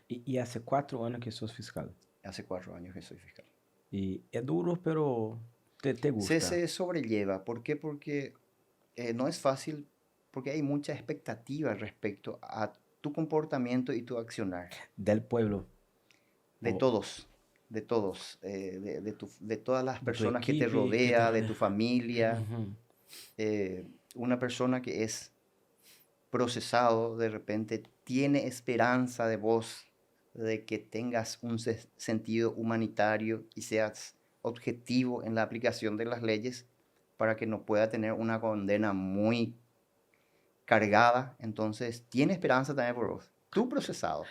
Y hace 4 años que sos fiscal. Hace 4 años que soy fiscal. Y es duro, pero te Se, gusta. se sobrelleva. ¿Por qué? Porque no es fácil, porque hay mucha expectativa respecto a tu comportamiento y tu accionar. Del pueblo, De o todos, de todos, de todas las de tu personas que te equipe, que te rodea, de rodea. tu familia. Ujú. Una persona que es procesado de repente tiene esperanza de vos, de que tengas un sentido humanitario y seas objetivo en la aplicación de las leyes para que no pueda tener una condena muy cargada. Entonces, tiene esperanza también por vos. Tú procesado.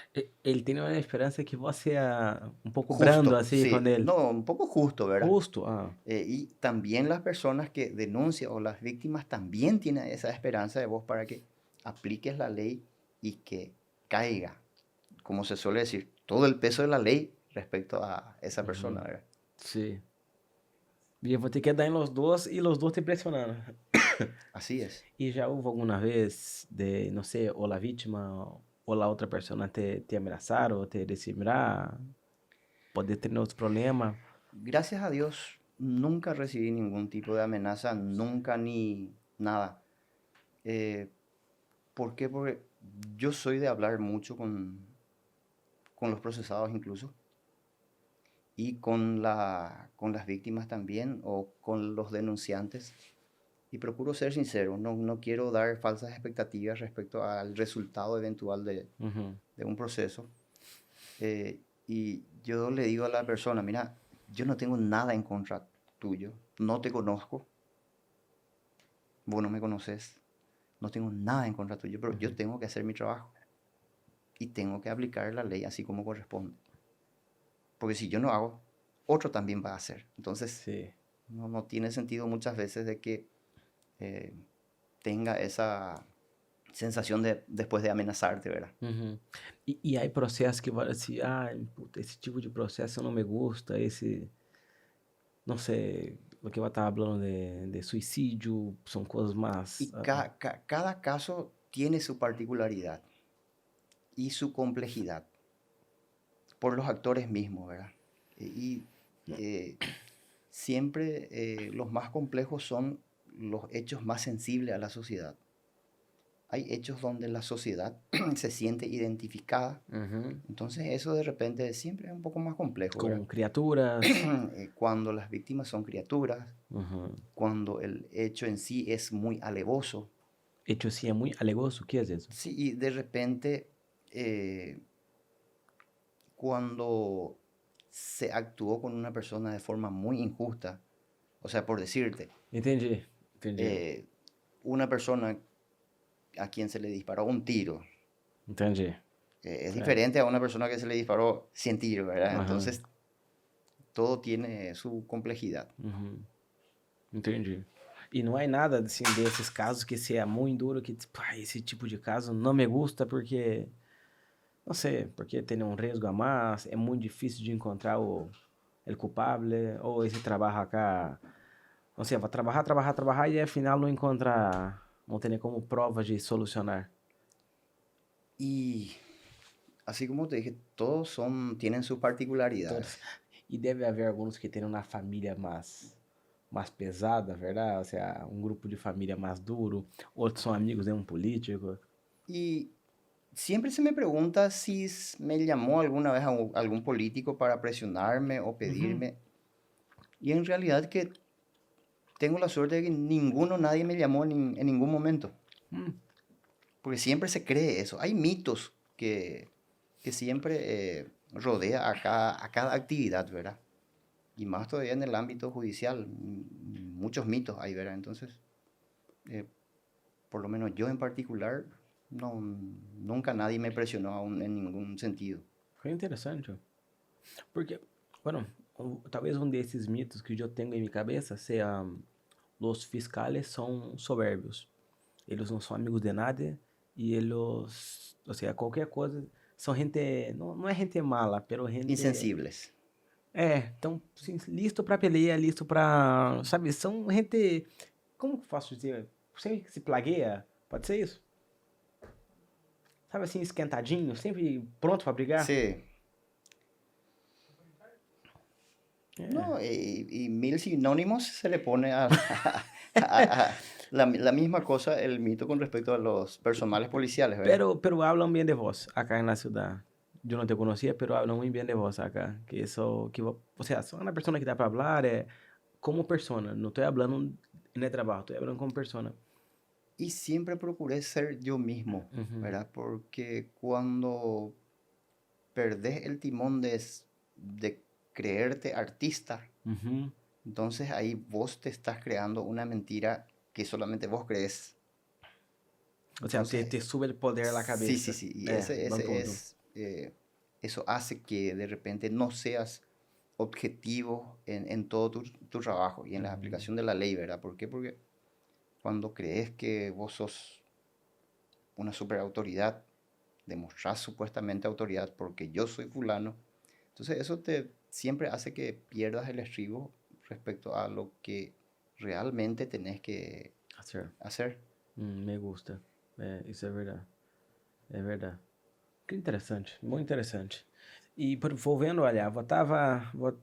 Ele tem uma esperança que você é um pouco brando Justo, assim com sí. ele. No, un poco justo, ¿verdad? Justo, ah. Y también las personas que denuncian o las víctimas también tienen esa esperanza de vos para que apliques la ley y que caiga, como se suele decir, todo el peso de la ley respecto a esa persona, Uhum. ¿verdad? Sim. E eu vou ter que dar em los dois e los dois te pressionando. Así es. E já houve alguma vez de, não sei, ou a vítima ou a outra pessoa te ameaçar ou te dizer, mira, pode ter outro problema. Gracias a Dios nunca recibí ningún tipo de amenaza, nunca ni nada. Eh, ¿Por qué? Porque yo soy de hablar mucho con los procesados incluso. Y con las víctimas también o con los denunciantes. Y procuro ser sincero, no quiero dar falsas expectativas respecto al resultado eventual Uhum. de un proceso. Y yo le digo a la persona, mira, yo no tengo nada en contra tuyo, no te conozco, vos no me conoces, no tengo nada en contra tuyo, pero yo Uhum. tengo que hacer mi trabajo y tengo que aplicar la ley así como corresponde. Porque si yo no hago, otro también va a hacer. Entonces, Sim. no tiene sentido muchas veces de que eh, tenga esa sensación de después de amenazarte, ¿verdad? Uhum. E aí processos que vai assim, ah, puta, esse tipo de processo não me gusta, esse, não sei, o que eu estava falando de suicídio, são coisas mais... Y cada caso tiene su particularidad y su complejidad por los actores mismos, ¿verdad? Y siempre los más complejos son los hechos más sensibles a la sociedad. Hay hechos donde la sociedad se siente identificada, Uhum. entonces eso de repente siempre es un poco más complejo, ¿verdad? Com criaturas. Cuando las víctimas son criaturas, Uhum. cuando el hecho en sí es muy alevoso, Hecho assim é muito alegoso, o que é isso? sí, y de repente eh, cuando se actuó con una persona de forma muy injusta, o sea, por decirte, Entendi, entendi, eh, una persona a quien se le disparó un tiro, entendi. es É. diferente a una persona que se le disparó 100 tiros, ¿verdad? Aham. Entonces, todo tiene su complejidad. Uhum. Entendi. E não é nada assim desses casos que se é muito duro que tipo, ah, esse tipo de caso não me gusta porque não sei, porque tem um risco a mais, é muito difícil de encontrar o culpable ou esse trabalho cá, não sei, vai trabalhar, trabalhar, trabalhar e afinal não encontrar, não tem como prova de solucionar. Y así como te dije, todos tienen sus particularidades. Todos. E deve haver alguns que têm uma família mais pesada, verdade? Ou seja, um grupo de família mais duro, outros são amigos de um político. Y siempre se me pregunta si me llamó alguna vez algún político para presionarme o Uhum. pedirme. Y en realidad que tengo la suerte de que ninguno, nadie me llamó en ningún momento. Hum. Porque siempre se cree eso. Hay mitos que siempre rodea a cada actividad, ¿verdad? Y más todavía en el ámbito judicial. Muchos mitos hay, ¿verdad? Entonces, eh, por lo menos yo en particular, no, nunca nadie me presionó en ningún sentido. Foi interessante. Porque, bueno, talvez um desses mitos que eu tenho em minha cabeça seja os fiscais são soberbios. Eles não são amigos de nada e eles, ou seja, qualquer coisa, são gente, não é gente mala, pero gente, Insensibles. então, assim, listo para pelear, listo para, sabe, são gente, como que eu faço dizer, sem se plagueia, pode ser isso? sabe assim, esquentadinho, sempre pronto para brigar. Sí, É. no, y mil sinónimos se le pone la misma cosa, el mito con respecto a los personales policiales, ¿verdad? Pero hablan bien de vos acá en la ciudad. Yo no te conocía, pero hablan muy bien de vos acá. Que eso, o sea, sos una persona que dá para hablar como persona. No estoy hablando en el trabajo, estoy hablando como persona. Y siempre procuré ser yo mismo, Ujú, ¿verdad? Porque cuando perdés el timón de creerte artista, ujú. entonces ahí vos te estás creando una mentira que solamente vos crees. O sea, Entonces, te sube el poder a la sí, sí, cabeza. sí. Y ese, Buen ese punto. es, eso hace que de repente no seas objetivo en todo tu trabajo y en la Ujú, aplicación de la ley, ¿verdad? ¿Por qué? Porque cuando crees que vos sos una superautoridad, demostrás supuestamente autoridad porque yo soy fulano, entonces eso te siempre hace que pierdas el estribo respecto a lo que realmente tenés que hacer. hacer. Me gusta. Isso é verdade. É verdade. Que interessante, muito interessante. E volvendo, olha,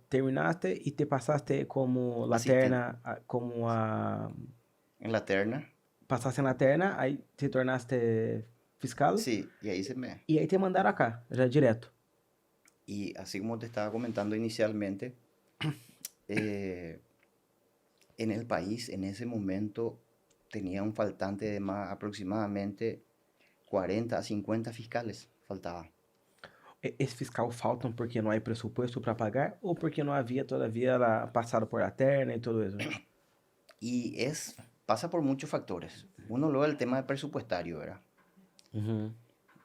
terminaste e te passaste como Asistente laterna, como a, en la terna, passaste na terna, aí te tornaste fiscal sí, y ahí se me... e aí te mandaram cá, já direto. Y así como te estaba comentando inicialmente, eh, en el país en ese momento tenía un faltante de más aproximadamente 40 a 50 fiscales, faltaba. Esse fiscal faltam porque não há presupuesto para pagar ou porque não havia todavia passado por la terna e tudo isso? Y pasa por muchos factores. Uno luego el tema de presupuestario, ¿verdad? Uhum.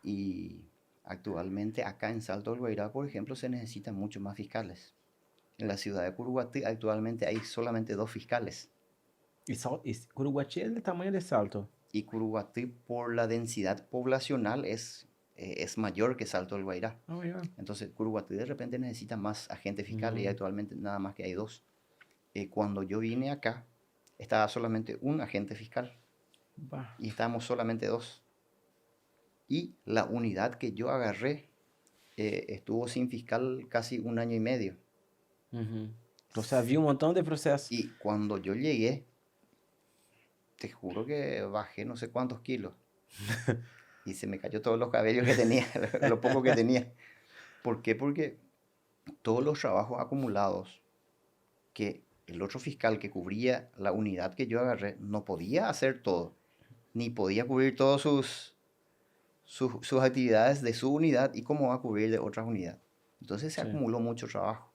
Y actualmente acá en Salto del Guairá, por ejemplo, se necesitan mucho más fiscales. En la ciudad de Curuguatí actualmente hay solamente 2 fiscales. E Curuguati é do tamanho de Salto. Y Curuguatí por la densidad poblacional es mayor que Salto del Guairá. Ah, maior. Entonces Curuguatí de repente necesita más agentes fiscales y Uhum. actualmente nada más que hay 2. Cuando yo vine acá estaba solamente un agente fiscal Bah. y estábamos solamente 2. Y la unidad que yo agarré estuvo sin fiscal casi un año y medio. Uhum. Você havia um montão de processo. Y cuando yo llegué, te juro que bajé no sé cuántos kilos y se me cayó todos los cabellos que tenía, lo poco que tenía. ¿Por qué? Porque todos los trabajos acumulados que el otro fiscal que cubría la unidad que yo agarré no podía hacer todo, ni podía cubrir todas sus actividades de su unidad y cómo va a cubrir de otras unidades. Entonces se Sim. acumuló mucho trabajo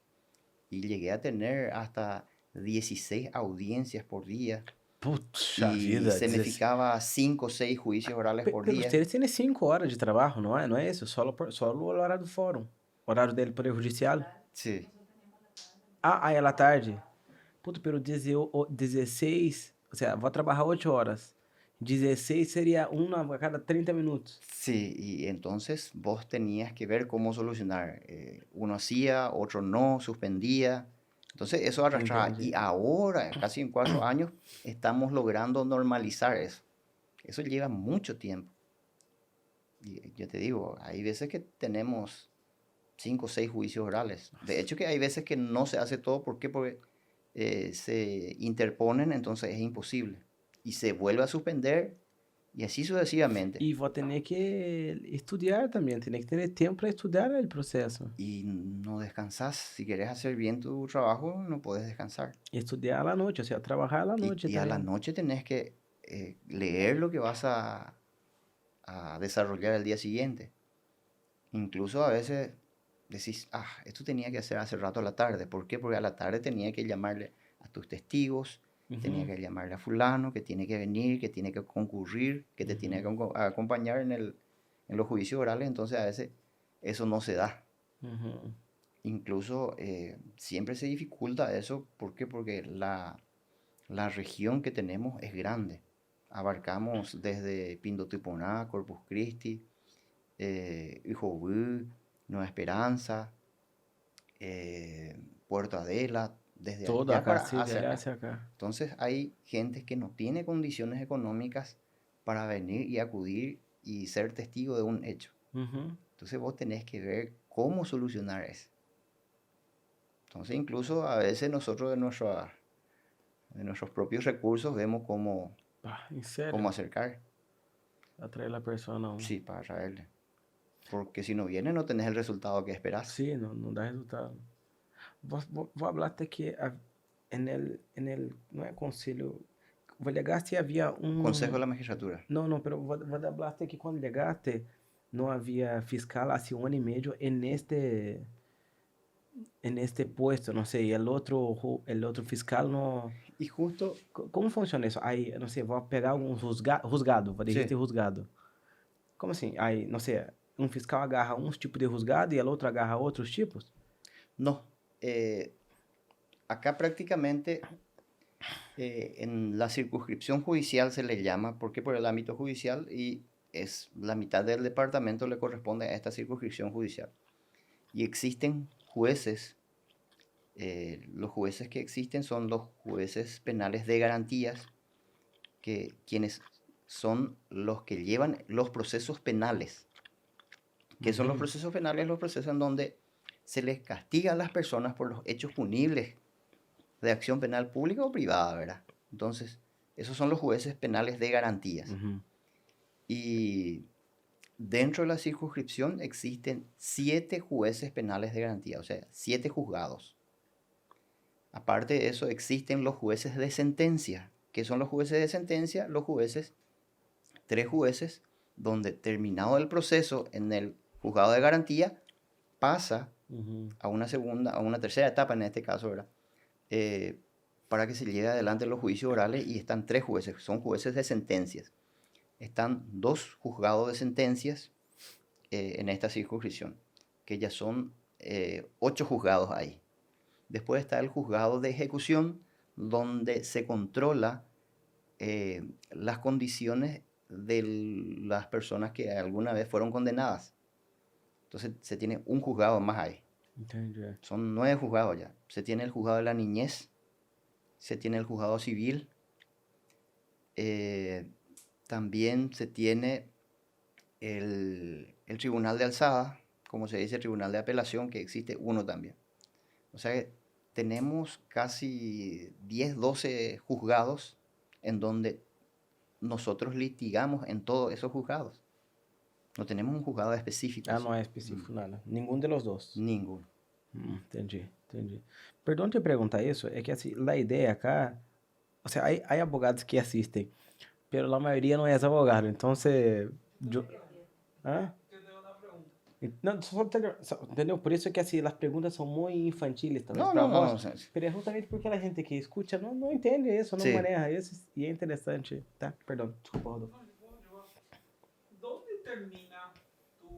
y llegué a tener hasta 16 audiencias por día Puxa y vida, se me fijaba 5 o 6 juicios orales por Pero día. ustedes tienen 5 horas de trabalho, não é? Não é isso? Só o horário do fórum. Horário dele Poder Judicial. Sí, Ah, aí é à tarde. Puta, pero 16, ou seja, vou trabalhar 8 horas. 16 seria uma a cada 30 minutos. sí, y entonces vos tenías que ver cómo solucionar. Uno hacía, otro no, suspendía. Entonces eso arrastraba. Entendi. Y ahora, casi en 4 años, estamos logrando normalizar eso. Eso lleva mucho tiempo. Y yo te digo, hay veces que tenemos 5 o 6 juicios orales. De hecho que hay veces que no se hace todo. ¿Por qué? Porque se interponen, entonces es imposible. Y se vuelve a suspender y así sucesivamente. E vou ter que estudar também, ter que ter tempo para estudar o processo. Y no descansas. Si quieres hacer bien tu trabajo, no puedes descansar. Estudar à noite, ou seja, trabalhar à Y, noite y a la também. noche tenés que leer lo que vas a desarrollar el día siguiente. Incluso a veces decís, esto tenía que hacer hace rato a la tarde. ¿Por qué? Porque a la tarde tenía que llamarle a tus testigos, tenía Uhum, que llamarle a fulano, que tiene que venir, que tiene que concurrir, que te tiene uhum, que acompañar en los juicios orales. Entonces a veces eso no se da. uhum. Incluso siempre se dificulta eso. ¿Por qué? Porque la región que tenemos es grande. Abarcamos desde Pindotiponá, Corpus Christi, Ujobú, Nueva Esperanza, Puerto Adela, desde Todo allá acá, para sim, de hacia allá acá. hacia acá. Entonces hay gente que no tiene condiciones económicas para venir y acudir y ser testigo de un hecho. Ujú. Entonces vos tenés que ver cómo solucionar eso. Entonces incluso a veces nosotros de nuestros propios recursos vemos En cómo serio, acercar, atrae a la persona a un... sí, para traerle. Porque si no viene no tenés el resultado que esperás. Sí, no, no da resultado. Vos hablaste que no é conselho, vos llegaste e havia Consejo de um, la magistratura. não, não, pero vos hablaste que quando llegaste não havia fiscal há 1 ano e meio en este puesto, no sé, y el otro fiscal no... Y justo, Como funciona isso? Aí, não sei, vou pegar um rusgado, vou sí, dijiste rusgado. Como assim? Aí, não sei, um fiscal agarra uns tipos de rusgado e o outro agarra outros tipos? no. Acá prácticamente en la circunscripción judicial se le llama, porque por el ámbito judicial y es la mitad del departamento le corresponde a esta circunscripción judicial. Y existen jueces, los jueces que existen son los jueces penales de garantías, que quienes son los que llevan los procesos penales. ¿Qué son los Uhum. procesos penales? Los procesos en donde se les castiga a las personas por los hechos punibles de acción penal pública o privada, ¿verdad? Entonces, esos son los jueces penales de garantías. Uhum. Y dentro de la circunscripción existen 7 jueces penales de garantía, o sea, 7 juzgados. Aparte de eso, existen los jueces de sentencia. ¿Qué son los jueces de sentencia? Los jueces, 3 jueces, donde terminado el proceso en el juzgado de garantía, pasa Uhum. a una tercera etapa en este caso, ¿verdad? Para que se lleve adelante los juicios orales y están 3 jueces, son jueces de sentencias. Están 2 juzgados de sentencias en esta circunscripción, que ya son 8 juzgados ahí. Después está el juzgado de ejecución, donde se controla las condiciones de las personas que alguna vez fueron condenadas. Entonces se tiene un juzgado más ahí. Entendi. Son 9 juzgados ya. Se tiene el juzgado de la niñez, se tiene el juzgado civil, también se tiene el tribunal de alzada, como se dice, el tribunal de apelación, que existe uno también. O sea que tenemos casi 10, 12 juzgados en donde nosotros litigamos en todos esos juzgados. No tenemos un juzgado específico. Ah, não é específico nada. Nenhum de los dos. Ninguno. Entendi, entendi. Perdão te perguntar isso, é que assim, a ideia cá, o sea, hay abogados que assistem, pero la mayoría no es abogado, entonces, yo, ¿ah? Não, entendeu? Por isso que assim, as perguntas são muito infantiles, talvez, No, para no, no. vós, pero é justamente porque a gente que escuta não entende isso, não Sí. maneja isso, e é interessante, tá? Perdão, desculpa, Rodolfo. ¿Dónde termina tu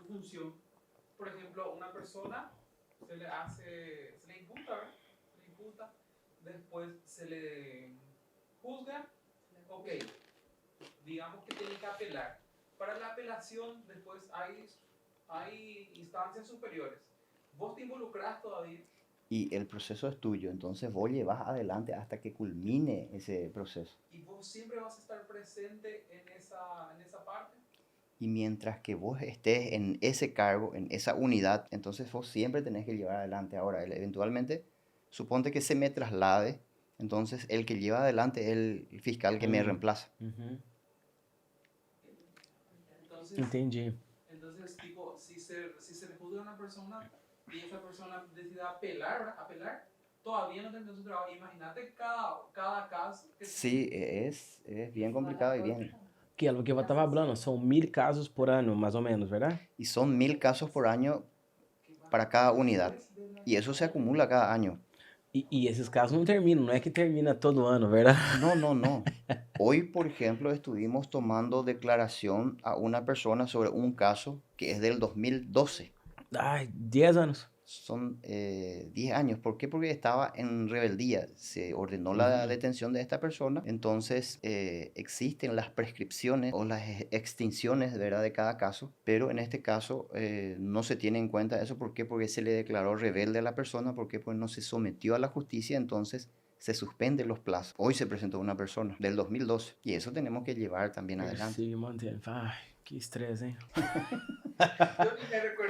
función? Por ejemplo, una persona se le imputa, ¿verdad? Se le imputa, después se le juzga, ok, digamos que tiene que apelar. Para la apelación, después hay instancias superiores. ¿Vos te involucrás todavía? Y el proceso es tuyo, entonces vos llevas adelante hasta que culmine ese proceso. ¿Y vos siempre vas a estar presente en esa parte? Y mientras que vos estés en ese cargo, en esa unidad, entonces vos siempre tenés que llevar adelante. Ahora, eventualmente, suponte que se me traslade, entonces el que lleva adelante es el fiscal que me reemplaza. Uhum. Entonces, Entendi. tipo, si se le juzga a una persona y esa persona decide apelar, todavía no tendrá su trabajo. Imagínate cada caso. Sí, es bien complicado y bien. Que é o que eu estava falando, são 1000 casos por ano, mais ou menos, verdade? Y son 1000 casos por año para cada unidad. Y eso se acumula cada año. E esses casos não terminam, não é que termina todo ano, verdade? No, no, no. Hoy, por ejemplo, estuvimos tomando declaración a una persona sobre un caso que es del 2012. Ai, 10 anos. Son 10 años. ¿Por qué? Porque estaba en rebeldía. Se ordenó la detención de esta persona. Entonces existen las prescripciones o las extinciones, ¿verdad?, de cada caso. Pero en este caso no se tiene en cuenta eso. ¿Por qué? Porque se le declaró rebelde a la persona. ¿Por qué? Pues no se sometió a la justicia. Entonces se suspenden los plazos. Hoy se presentó una persona del 2012 y eso tenemos que llevar también adelante. Sí, mantiene. Ay, qué estrés, ¿eh? Yo ni me recuerdo.